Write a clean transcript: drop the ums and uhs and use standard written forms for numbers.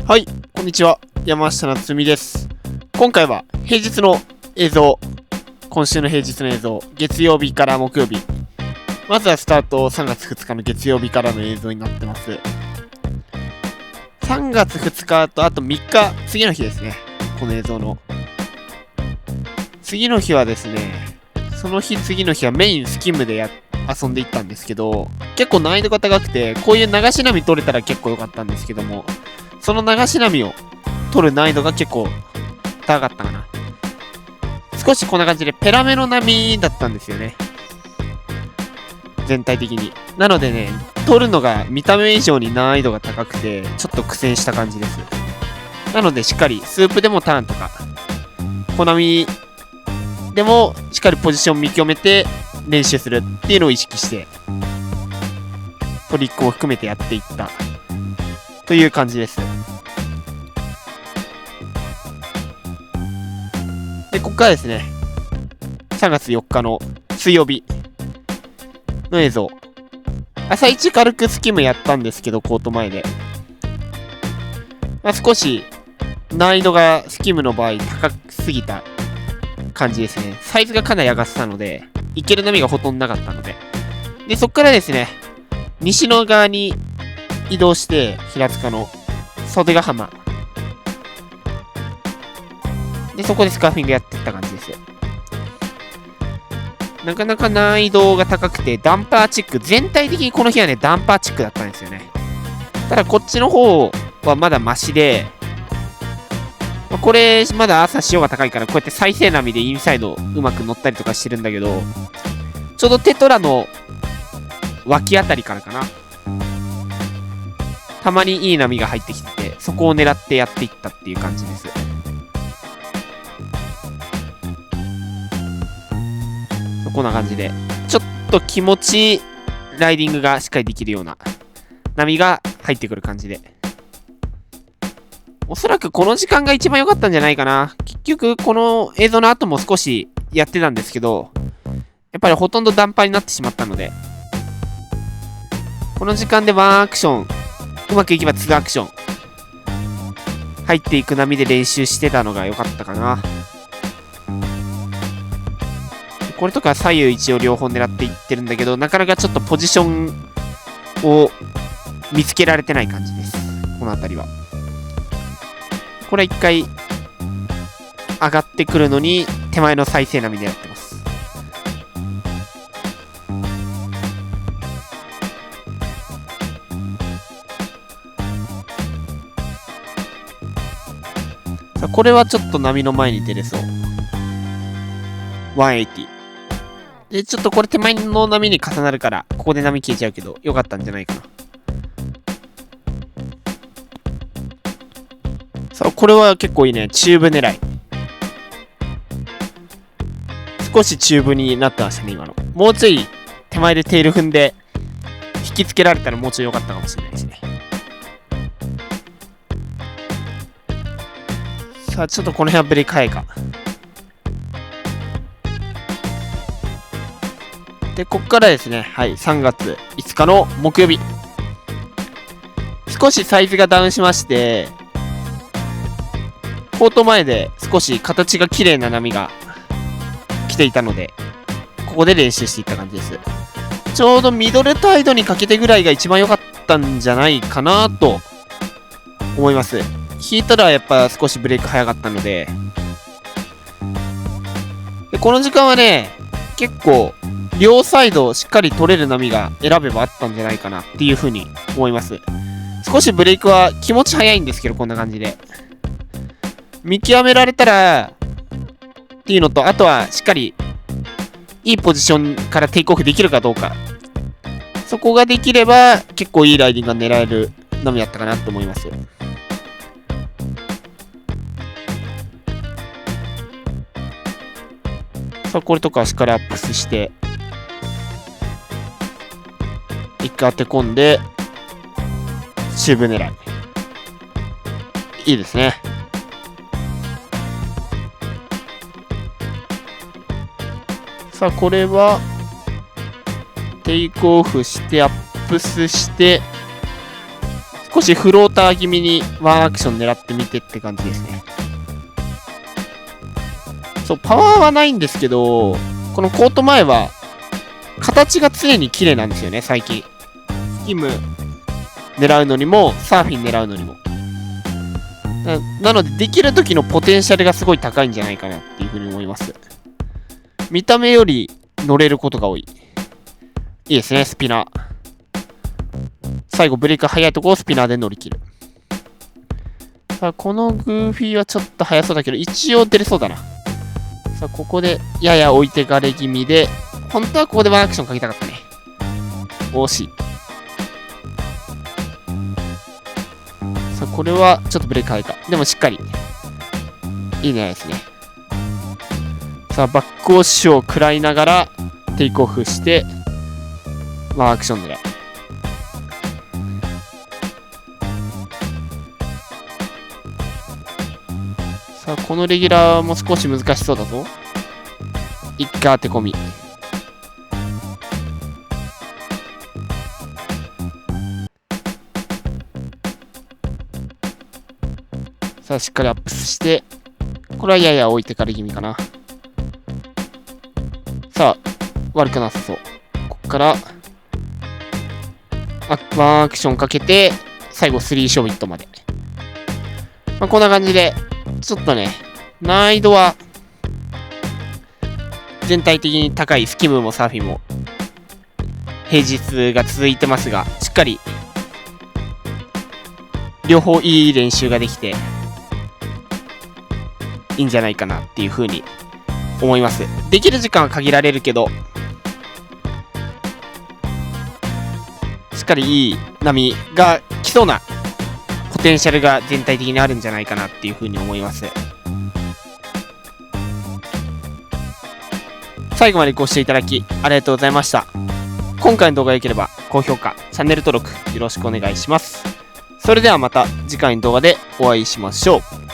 はい、こんにちは。山下夏美です。今回は平日の映像、今週の平日の映像、月曜日から木曜日。まずはスタート3月2日の月曜日からの映像になってます。3月2日とあと3日、次の日ですね。この映像の。次の日はですね、その日次の日はメインスキムで遊んでいったんですけど、結構難易度が高くて、こういう流し波取れたら結構良かったんですけども、その流し波を取る難易度が結構高かったかな。少しこんな感じでペラメの波だったんですよね。全体的に。なのでね、取るのが見た目以上に難易度が高くて、ちょっと苦戦した感じです。なのでしっかりスープでもターンとか、小波でもしっかりポジション見極めて練習するっていうのを意識して、トリックも含めてやっていったという感じです。で、ここからですね、3月4日の水曜日の映像。朝一軽くスキムやったんですけど、コート前で。少し難易度がスキムの場合高すぎた感じですね。サイズがかなり上がってたので、いける波がほとんどなかったので。で、そこからですね、西の側に移動して、平塚の袖ヶ浜。で、そこでスカーフィングやっていった感じです。なかなか難易度が高くて、ダンパーチック、全体的にこの日はね、ダンパーチックだったんですよね。ただ、こっちの方はまだマシで、これ、まだ朝潮が高いから、こうやって再生波でインサイドうまく乗ったりとかしてるんだけど、ちょうどテトラの脇あたりからかな。たまにいい波が入ってきてて、そこを狙ってやっていったっていう感じです。こんな感じで、ちょっと気持ちいいライディングがしっかりできるような波が入ってくる感じで。おそらくこの時間が一番良かったんじゃないかな。結局、この映像の後も少しやってたんですけど、やっぱりほとんどダンパーになってしまったので、この時間でワンアクション、うまくいけば2アクション、入っていく波で練習してたのが良かったかな。これとか左右一応両方狙っていってるんだけど、なかなかちょっとポジションを見つけられてない感じです。この辺りは。これは一回上がってくるのに手前の再生波狙ってます。さあ、これはちょっと波の前に出れそう。180。で、ちょっとこれ手前の波に重なるから、ここで波消えちゃうけど、よかったんじゃないかな。さあ、これは結構いいね。チューブ狙い。少しチューブになってましたね、今の。もうちょい手前でテール踏んで、引きつけられたらもうちょい良かったかもしれないですね。さあ、ちょっとこの辺はブレーキ早いか。で、ここからですね、はい、3月5日の木曜日。少しサイズがダウンしまして、コート前で少し形が綺麗な波が来ていたので、ここで練習していった感じです。ちょうどミドルタイドにかけてぐらいが一番良かったんじゃないかなと思います。引いたらやっぱ少しブレーク早かったので、この時間はね、結構、両サイドしっかり取れる波が選べばあったんじゃないかなっていう風に思います。少しブレイクは気持ち早いんですけど、こんな感じで。見極められたらっていうのと、あとはしっかりいいポジションからテイクオフできるかどうか。そこができれば結構いいライディングが狙える波だったかなと思います。さあ、これとかしっかりアップスして、一回当て込んで、チューブ狙い。いいですね。さあ、これは、テイクオフして、アップスして、少しフローター気味にワンアクション狙ってみてって感じですね。そう、パワーはないんですけど、このコート前は、形が常に綺麗なんですよね、最近。スキム狙うのにも、サーフィン狙うのにも。なので、できる時のポテンシャルがすごい高いんじゃないかなっていうふうに思います。見た目より乗れることが多い。いいですね、スピナー。最後、ブレーク速いところをスピナーで乗り切る。さあ、このグーフィーはちょっと速そうだけど、一応出れそうだな。さあ、ここで、やや置いてかれ気味で、本当はここでワンアクションかけたかったね。惜しい。さあ、これはちょっとブレーク速いか。でもしっかり。いい狙いですね。さあ、バックオッシュを食らいながら、テイクオフして、ワンアクション狙い。さあ、このレギュラーも少し難しそうだぞ。一回当て込み。さあ、しっかりアップして、これはやや置いてかれ気味かな。さあ、悪くなさそう。こっから、ワンアクションかけて、最後3ショビットまで。まあ、こんな感じで、ちょっとね、難易度は、全体的に高いスキムもサーフィンも、平日が続いてますが、しっかり、両方いい練習ができて、いいんじゃないかなっていうふうに思います。できる時間は限られるけど、しっかりいい波が来そうなポテンシャルが全体的にあるんじゃないかなっていうふうに思います。最後までご視聴いただきありがとうございました。今回の動画が良ければ高評価、チャンネル登録よろしくお願いします。それではまた次回の動画でお会いしましょう。